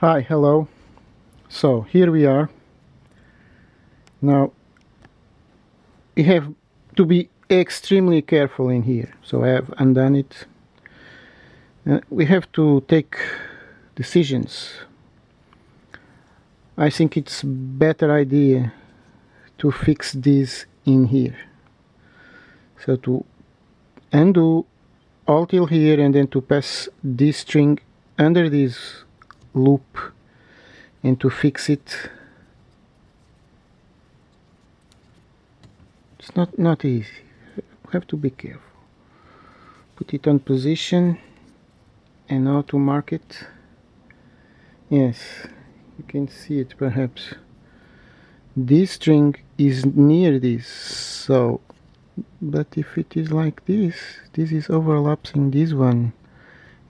Hi, hello. So here we are. Now we have to be extremely careful in here. So I have undone it. We have to take decisions. I think it's better idea to fix this in here. So to undo all till here and then to pass this string under this loop and to fix it. It's not easy. You have to be careful. Put it on position and now to mark it. Yes, you can see it perhaps. This string is near this, so but if it is like this is overlapping this one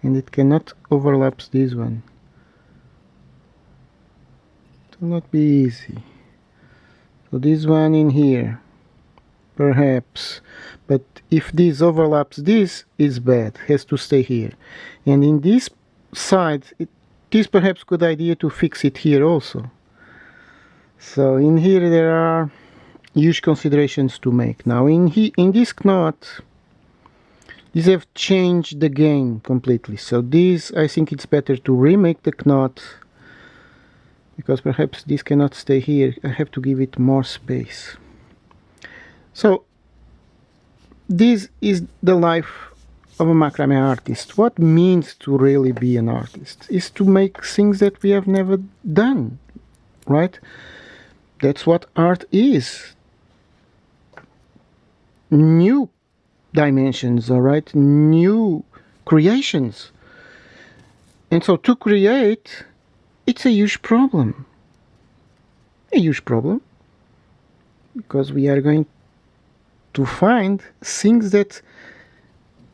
and it cannot overlap this one. It will not be easy. So this one in here perhaps, but if this overlaps this is bad, has to stay here. And in this side it is perhaps good idea to fix it here also. So in here there are huge considerations to make. Now in this knot, these have changed the game completely. So this, I think it's better to remake the knot, because perhaps this cannot stay here. I have to give it more space. So this is the life of a macrame artist. What means to really be an artist is to make things that we have never done, right? That's what art is. New dimensions, all right, new creations. And so to create, it's a huge problem. A huge problem. Because we are going to find things that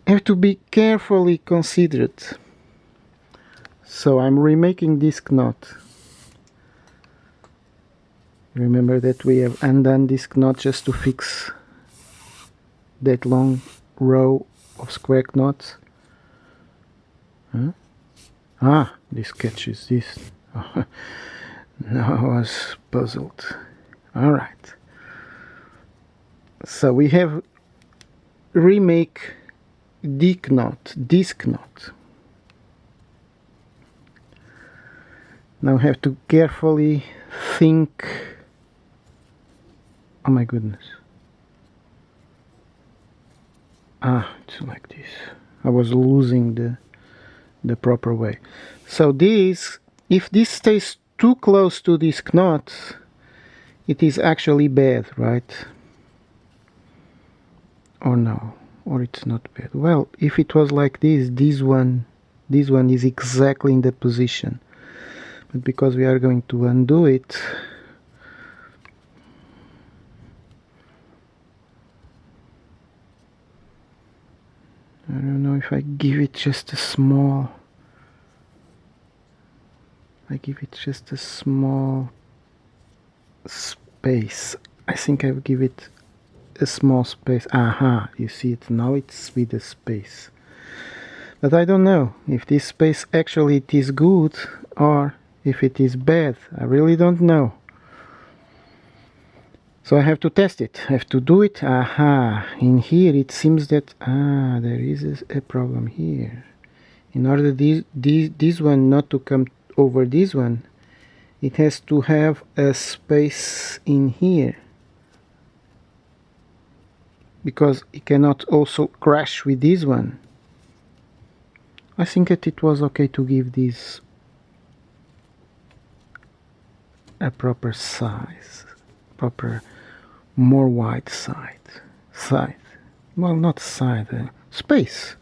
have to be carefully considered. So I'm remaking this knot. Remember that we have undone this knot just to fix that long row of square knots. Huh? Ah, this catches this. Now I was puzzled. Alright. So we have remake this knot. Now I have to carefully think. Oh my goodness. Ah, it's like this. I was losing the proper way. So this, if this stays too close to this knot, it is actually bad, right? Or no, or it's not bad. Well, if it was like this one is exactly in the position. But because we are going to undo it, I don't know if I give it just a small, space. I think I will give it a small space. Aha, you see it now, it's with a space. But I don't know if this space actually it is good or if it is bad. I really don't know. So I have to test it. I have to do it. Aha, in here it seems that there is a problem here. In order this one not to come over this one, it has to have a space in here, because it cannot also crash with this one. I think that it was okay to give this a proper size, proper more wide side. Well, not side, space.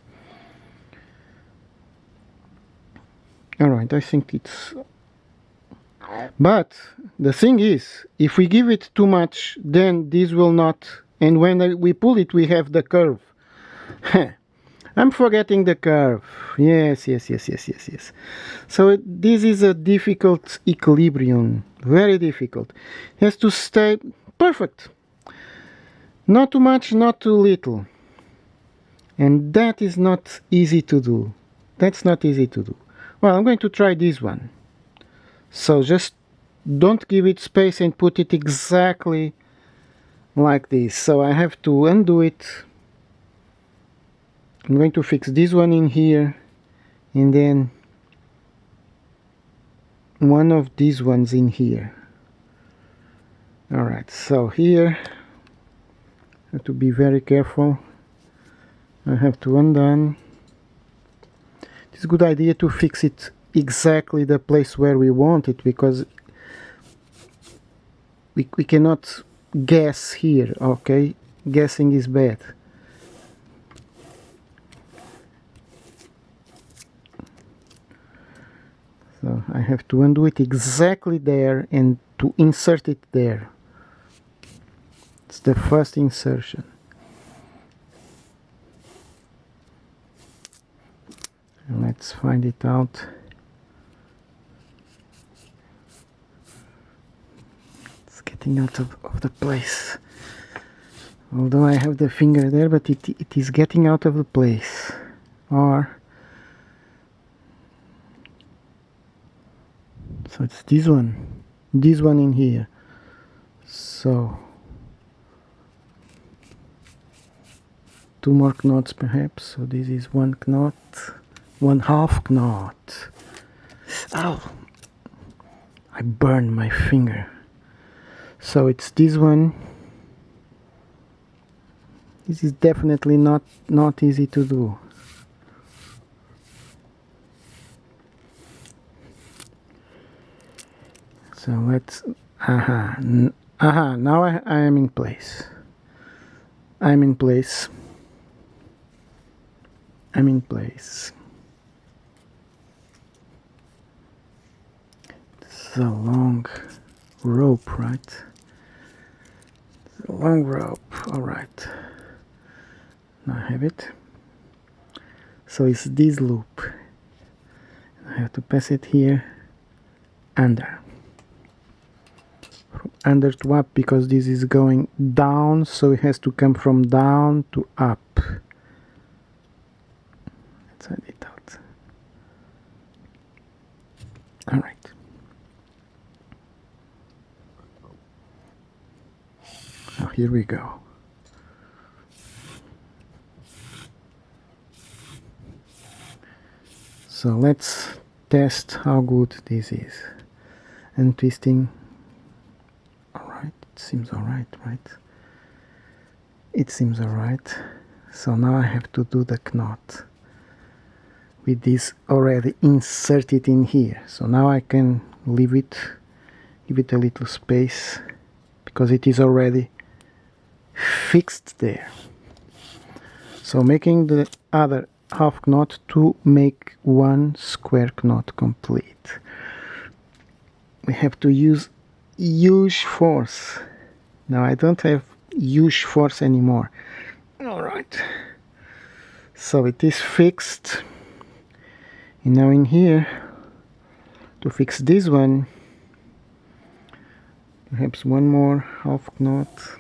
Alright, I think it's... But the thing is, if we give it too much, then this will not... And when we pull it, we have the curve. I'm forgetting the curve. Yes. So this is a difficult equilibrium. Very difficult. It has to stay perfect. Not too much, not too little. And that is not easy to do. That's not easy to do. Well, I'm going to try this one. So just don't give it space and put it exactly like this. So I have to undo it. I'm going to fix this one in here, and then one of these ones in here. Alright, so here I have to be very careful. I have to undo. It's a good idea to fix it exactly the place where we want it, because we cannot guess here, okay? Guessing is bad. So I have to undo it exactly there and to insert it there. It's the first insertion. Let's find it out. It's getting out of the place. Although I have the finger there, but it is getting out of the place. Or so it's this one in here. So 2 more knots perhaps. So this is 1 knot, 1/2 knot. Ow! I burned my finger. So it's this one. This is definitely not easy to do. So let's, now I am in place. I'm in place. It's a long rope, right? It's a long rope, alright. Now I have it. So it's this loop. I have to pass it here under. From under to up, because this is going down, so it has to come from down to up. Let's add it out. Alright. Now here we go. So let's test how good this is. And twisting. Alright, it seems alright, right? It seems alright. So now I have to do the knot with this already inserted in here. So now I can leave it, give it a little space, because it is already fixed there. So making the other 1/2 knot to make 1 square knot complete. We have to use huge force. Now I don't have huge force anymore. Alright. So it is fixed. And now in here, to fix this one, perhaps 1 more 1/2 knot.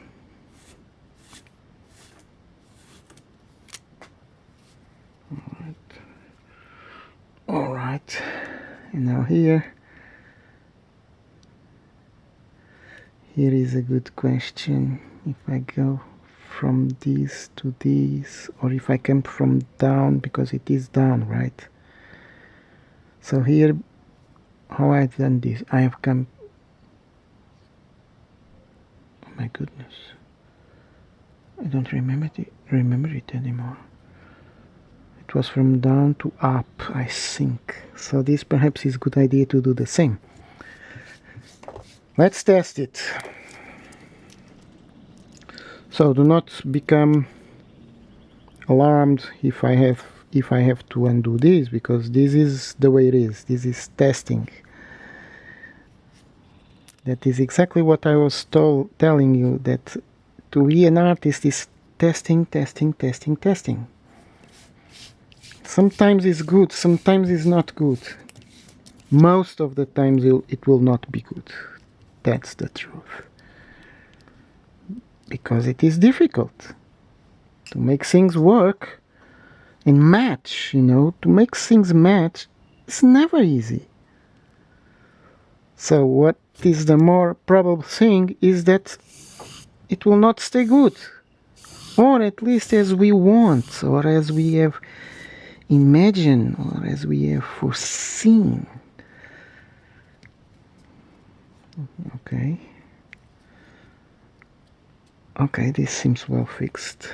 Alright, and now here is a good question. If I go from this to this, or if I come from down, because it is down, right? So here, how I've done this, I have come, oh my goodness, I don't remember it anymore. It was from down to up, I think. So this perhaps is a good idea to do the same. Let's test it. So do not become alarmed if I have to undo this, because this is the way it is. This is testing. That is exactly what I was telling you, that to be an artist is testing. Sometimes it's good, sometimes it's not good. Most of the times it will not be good. That's the truth. Because it is difficult to make things work and match, you know. To make things match, it's never easy. So what is the more probable thing is that it will not stay good, or at least as we want, or as we have imagined, or as we have foreseen. Okay. Okay, this seems well fixed.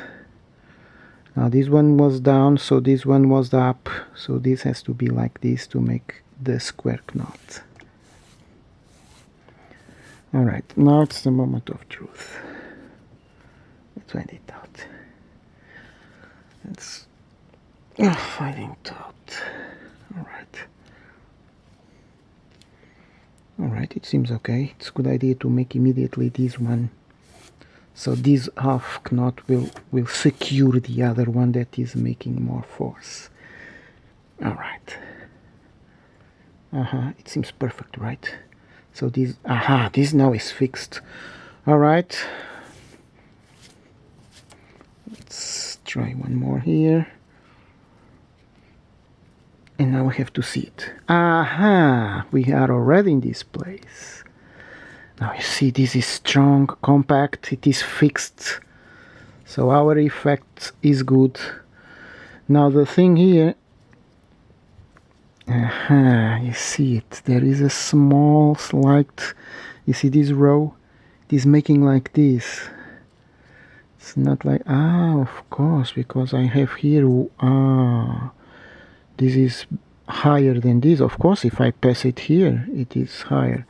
Now this one was down, so this one was up, so this has to be like this to make the square knot. Alright, now it's the moment of truth. Let's find it out. Let's find it out. Alright, it seems okay. It's a good idea to make immediately this one. So this half knot will secure the other one that is making more force. Alright. It seems perfect, right? So this, this now is fixed. Alright. Let's try one more here. And now we have to see it. We are already in this place. Now you see this is strong, compact, it is fixed. So our effect is good. Now the thing here, you see it, there is a small slight, you see this row, it is making like this. It's not like, of course, because I have here, this is higher than this. Of course, if I pass it here, it is higher.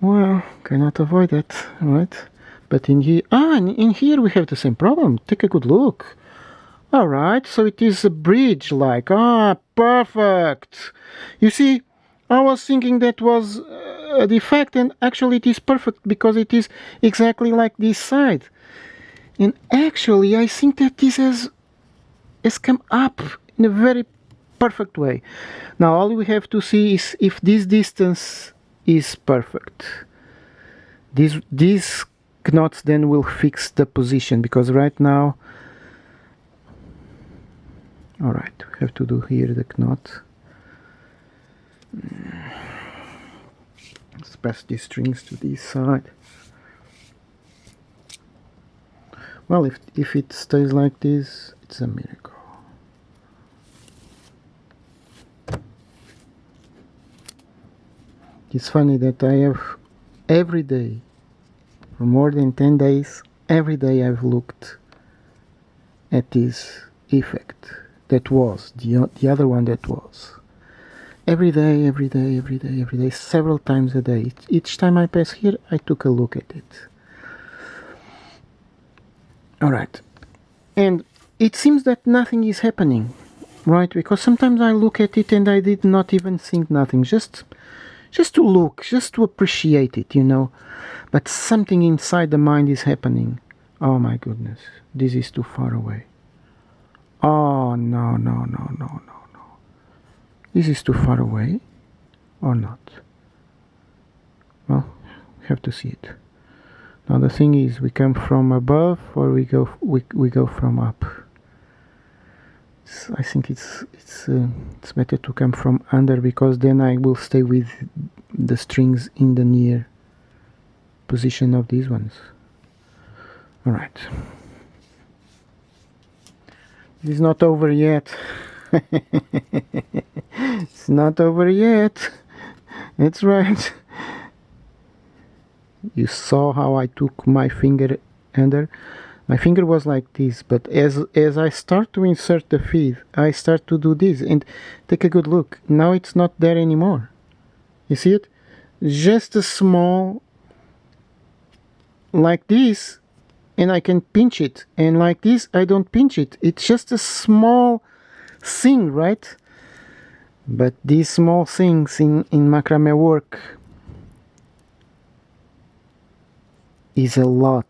Well, cannot avoid that, right? But in here, in here we have the same problem. Take a good look. Alright, so it is a bridge like, perfect. You see, I was thinking that was a defect, and actually it is perfect because it is exactly like this side. And actually I think that this has come up in a very perfect way. Now all we have to see is if this distance is perfect. These knots then will fix the position, because right now, alright, we have to do here the knot. Let's pass these strings to this side. Well, if it stays like this, it's a miracle. It's funny that I have every day, for more than 10 days, every day I've looked at this effect that was, the other one that was. Every day, several times a day. Each time I pass here, I took a look at it. Alright. And it seems that nothing is happening, right? Because sometimes I look at it and I did not even think nothing. Just to look, just to appreciate it, you know. But something inside the mind is happening. Oh my goodness, this is too far away. Oh, no. This is too far away, or not? Well, we have to see it. Now the thing is, we come from above, or we go from up. I think it's better to come from under, because then I will stay with the strings in the near position of these ones. Alright. This is not over yet. It's not over yet. That's right. You saw how I took my finger under. My finger was like this, but as I start to insert the feed, I start to do this, and take a good look. Now it's not there anymore. You see it? Just a small, like this, and I can pinch it, and like this I don't pinch it. It's just a small thing, right? But these small things in macrame work is a lot.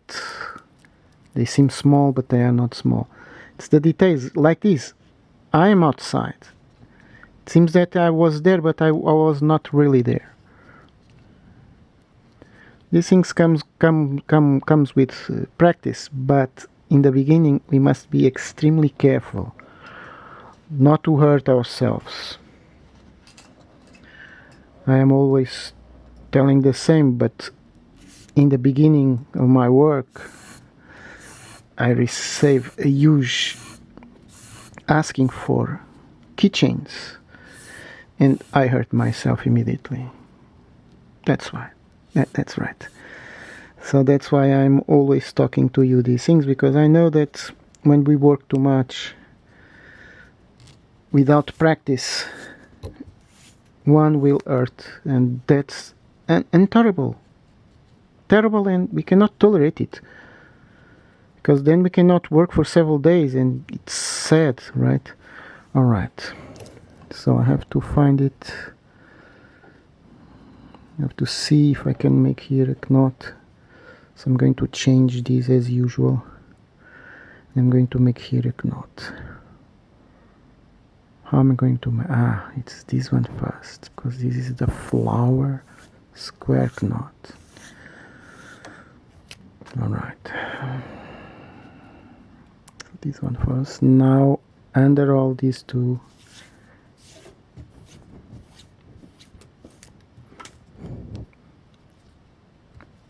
They seem small, but they are not small. It's the details, like this. I am outside. It seems that I was there, but I was not really there. These things comes with practice, but in the beginning we must be extremely careful not to hurt ourselves. I am always telling the same, but in the beginning of my work I received a huge asking for keychains and I hurt myself immediately. That's why. That's right. So that's why I'm always talking to you these things, because I know that when we work too much without practice, one will hurt, and that's and terrible, and we cannot tolerate it, because then we cannot work for several days, and it's sad, right? All right. So I have to find it. I have to see if I can make here a knot. So I'm going to change this as usual. I'm going to make here a knot. How am I going to make? It's this one first, because this is the flower square knot. All right. This one first. Now under all these two.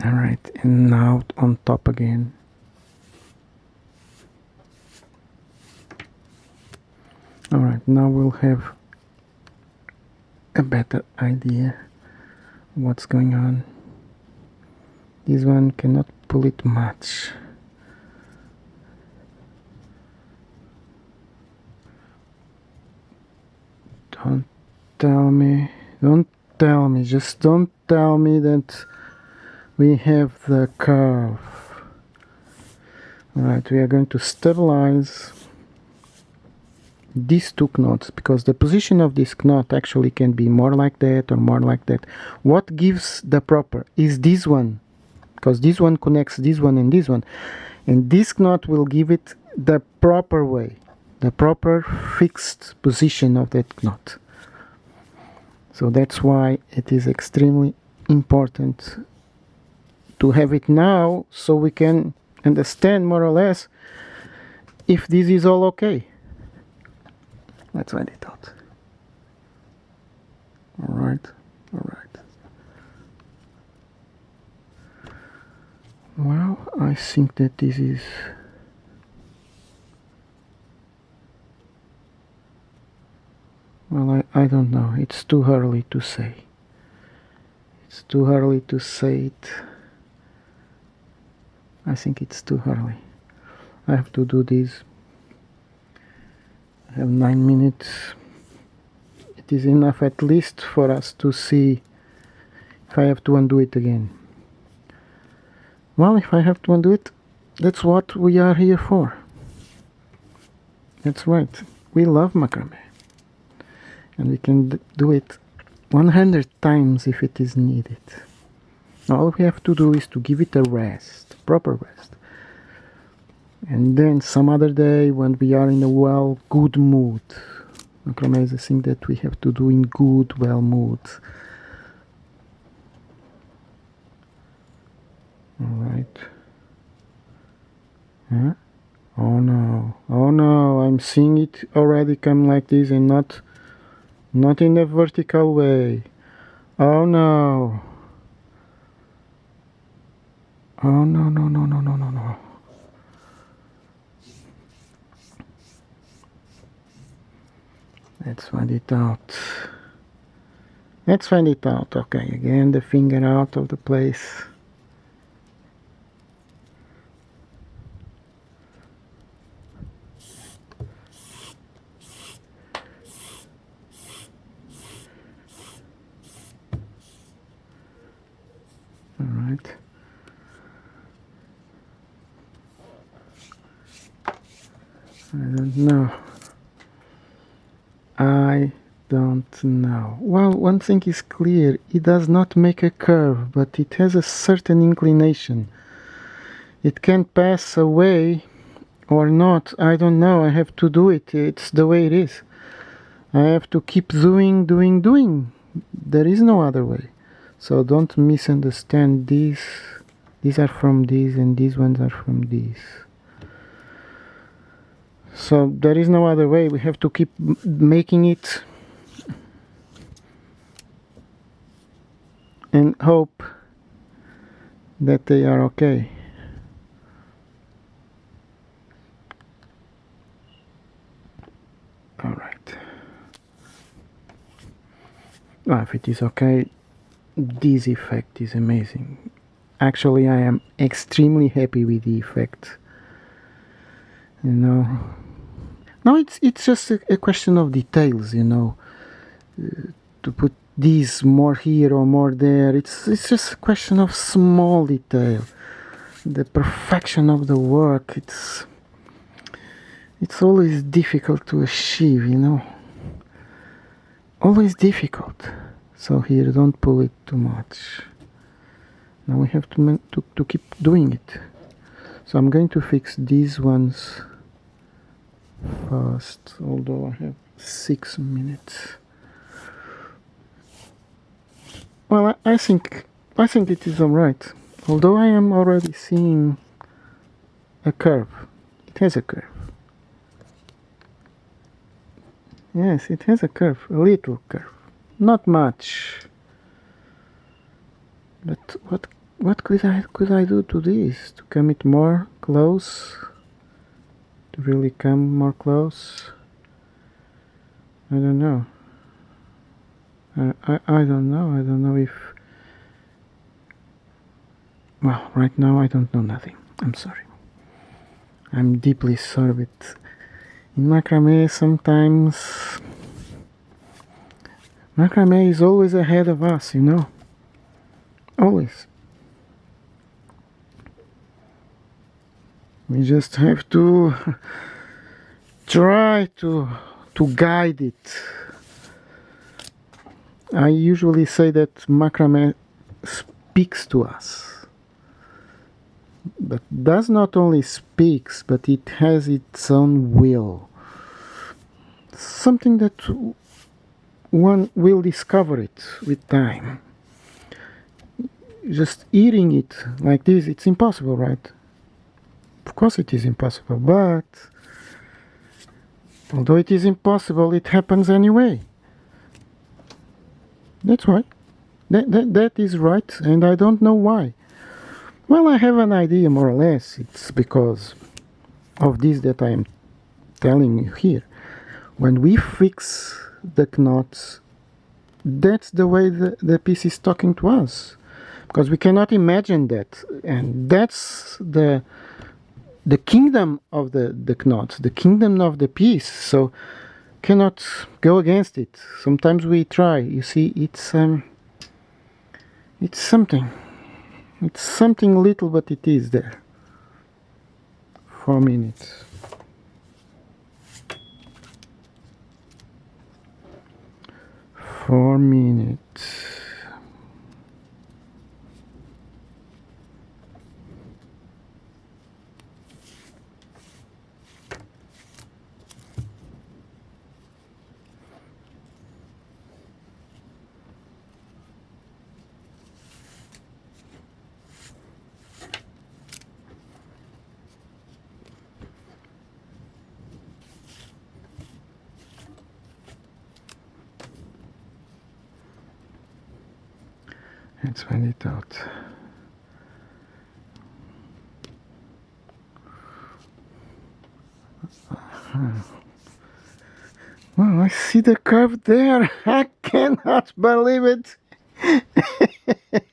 Alright, and now on top again. Alright, now we'll have a better idea what's going on. This one cannot pull it much. Don't tell me, just don't tell me that we have the curve. Alright, we are going to stabilize these two knots, because the position of this knot actually can be more like that or more like that. What gives the proper is this one, because this one connects this one, and this knot will give it the proper way, the proper fixed position of that knot. So that's why it is extremely important to have it now, so we can understand more or less if this is all okay. Let's find it out. Alright. Well, I think that this is well, I don't know. It's too early to say. It's too early to say it. I think it's too early. I have to do this. I have 9 minutes. It is enough at least for us to see if I have to undo it again. Well, if I have to undo it, that's what we are here for. That's right. We love macrame. And we can do it 100 times if it is needed. All we have to do is to give it a rest, proper rest. And then some other day, when we are in a good mood. Macrame is a thing that we have to do in good, mood. Alright. Huh? Oh no, I'm seeing it already come like this and not in a vertical way. Oh no. Oh no. Let's find it out. Okay, again the finger out of the place. Alright. I don't know. Well, one thing is clear. It does not make a curve, but it has a certain inclination. It can pass away or not. I don't know. I have to do it. It's the way it is. I have to keep doing. There is no other way. So don't misunderstand these. These are from these and these ones are from these. So there is no other way. We have to keep making it and hope that they are okay. Alright. Well, if it is okay, this effect is amazing. Actually, I am extremely happy with the effect. You know. No, it's just a question of details, you know. To put this more here or more there, it's just a question of small detail. The perfection of the work, it's always difficult to achieve, you know. Always difficult. So here, don't pull it too much. Now we have to keep doing it. So I'm going to fix these ones first, although I have 6 minutes. Well, I think it is alright. Although I am already seeing a curve. It has a curve. Yes, it has a curve, a little curve. Not much. But what could I do to this? To come it more close? To really come more close? I don't know. I don't know. I don't know if... Well, right now I don't know nothing. I'm sorry. I'm deeply sorry, but in macrame sometimes... Macrame is always ahead of us, you know? Always. We just have to try to guide it. I usually say that macrame speaks to us, but does not only speaks, but it has its own will. Something that one will discover it with time. Just eating it like this, it's impossible, right? Of course it is impossible, but although it is impossible, it happens anyway. That's right. That is right, and I don't know why. Well, I have an idea, more or less. It's because of this that I am telling you here. When we fix the knots, that's the way the piece is talking to us. Because we cannot imagine that. And that's the kingdom of the knots, the kingdom of the piece. So cannot go against it. Sometimes we try. You see, it's something. It's something little, but it is there. 4 minutes. 4 minutes. Let's find it out. Well, I see the curve there. I cannot believe it.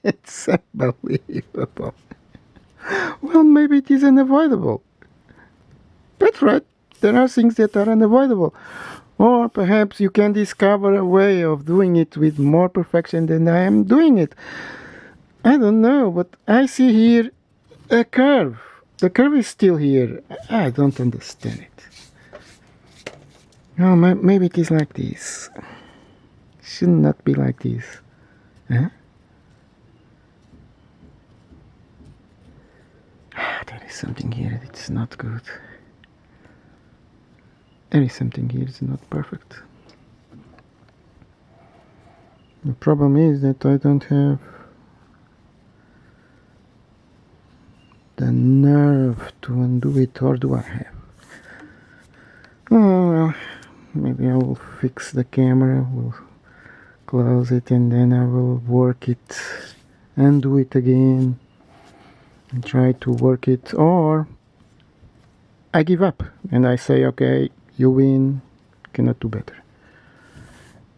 It's unbelievable. Well, maybe it is unavoidable. That's right. There are things that are unavoidable. Or perhaps you can discover a way of doing it with more perfection than I am doing it. I don't know, but I see here a curve. The curve is still here. I don't understand it. Oh, maybe it is like this. Should not be like this. Huh? There is something here that's not good. There is something here that's not perfect. The problem is that I don't have the nerve to undo it, or do I have? Oh well, maybe I will fix the camera, will close it, and then I will work it, undo it again, and try to work it, or I give up and I say, okay, you win, cannot do better.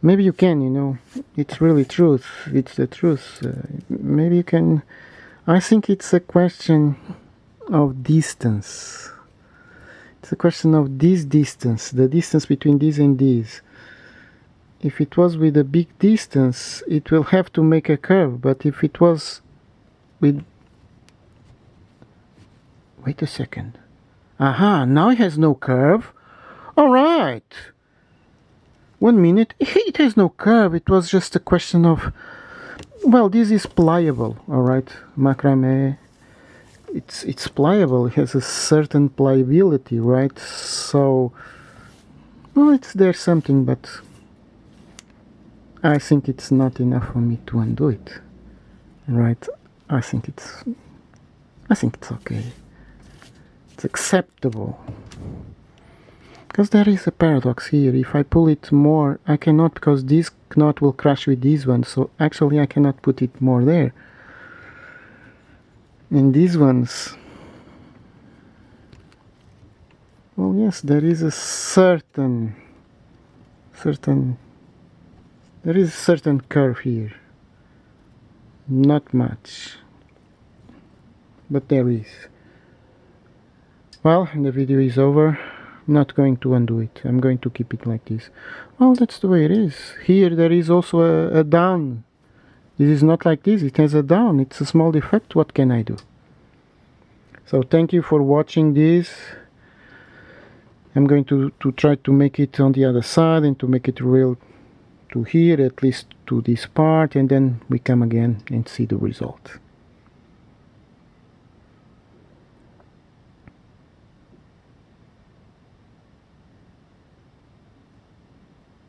Maybe you can, you know, it's really truth, it's the truth. Maybe you can. I think it's a question of distance. It's a question of this distance, the distance between this and this. If it was with a big distance, it will have to make a curve, but if it was with... Wait a second. Aha, now it has no curve. Alright. 1 minute. It has no curve, it was just a question of... Well, this is pliable, alright, macrame. It's pliable, it has a certain pliability, right? So, well, there's something, but I think it's not enough for me to undo it, right? I think it's okay. It's acceptable. Because there is a paradox here. If I pull it more, I cannot, because this knot will crash with this one, so actually I cannot put it more there. And these ones, well, yes, there is a certain curve here. Not much, but there is. Well, the video is over. I'm not going to undo it. I'm going to keep it like this. Well, that's the way it is. Here there is also a down. This is not like this, it has a down, it's a small defect, what can I do? So thank you for watching this. I'm going to try to make it on the other side and to make it real to here, at least to this part, and then we come again and see the result.